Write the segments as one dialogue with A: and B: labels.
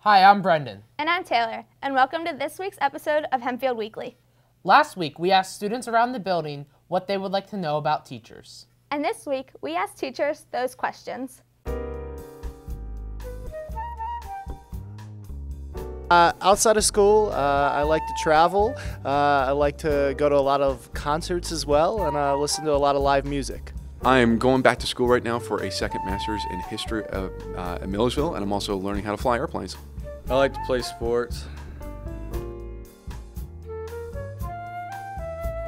A: Hi, I'm Brendan.
B: And I'm Taylor, and welcome to this week's episode of Hempfield Weekly.
A: Last week, we asked students around the building what they would like to know about teachers.
B: And this week, we asked teachers those questions.
C: Outside of school, I like to travel. I like to go to a lot of concerts as well, and listen to a lot of live music.
D: I am going back to school right now for a second master's in history at Millersville, and I'm also learning how to fly airplanes.
E: I like to play sports.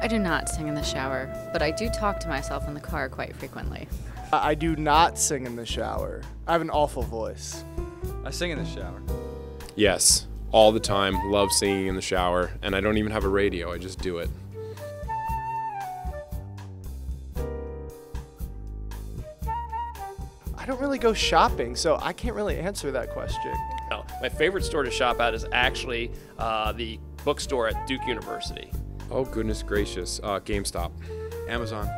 F: I do not sing in the shower, but I do talk to myself in the car quite frequently.
C: I do not sing in the shower. I have an awful voice.
E: I sing in the shower.
G: Yes, all the time. Love singing in the shower, and I don't even have a radio, I just do it.
C: I don't really go shopping, so I can't really answer that question.
H: My favorite store to shop at is actually the bookstore at Duke University.
G: Oh, goodness gracious. GameStop.
D: Amazon.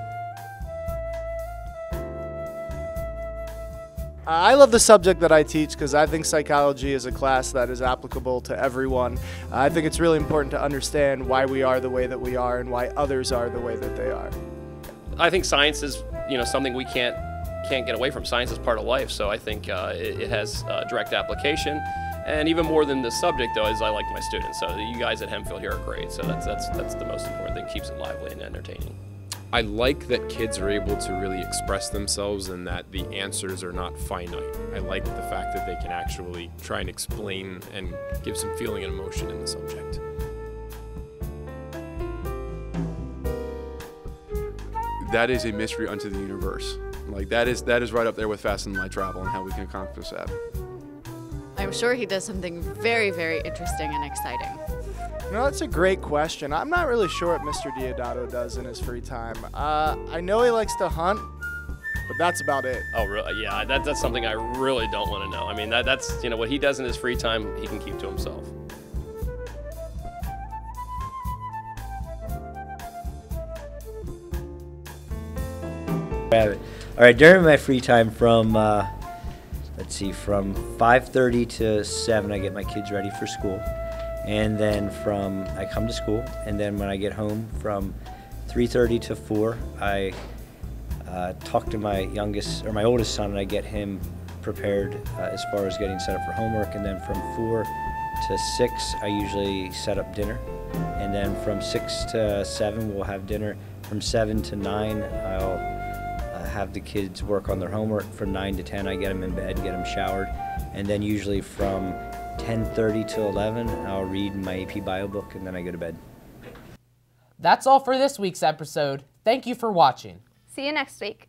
C: I love the subject that I teach because I think psychology is a class that is applicable to everyone. I think it's really important to understand why we are the way that we are and why others are the way that they are.
H: I think science is, something we can't get away from. Science is part of life, so I think it has direct application. And even more than the subject, though, is I like my students. So you guys at Hempfield here are great. So that's the most important thing. Keeps it lively and entertaining.
G: I like that kids are able to really express themselves and that the answers are not finite. I like the fact that they can actually try and explain and give some feeling and emotion in the subject.
D: That is a mystery unto the universe. Like that is right up there with Fasten My Travel and how we can accomplish that.
F: I'm sure he does something very, very interesting and exciting.
C: That's a great question. I'm not really sure what Mr. Diodato does in his free time. I know he likes to hunt, but that's about it.
H: Oh, really? Yeah, that's something I really don't want to know. I mean, that's what he does in his free time, he can keep to himself.
I: All right, during my free time from, from 5:30 to 7, I get my kids ready for school. And then I come to school, and then when I get home from 3:30 to 4, I talk to my oldest son, and I get him prepared as far as getting set up for homework. And then from 4 to 6, I usually set up dinner. And then from 6 to 7, we'll have dinner. From 7 to 9, I'll have the kids work on their homework. From 9 to 10, I get them in bed, get them showered. And then usually from 10:30 to 11, I'll read my AP Bio book, and then I go to bed.
A: That's all for this week's episode. Thank you for watching.
B: See you next week.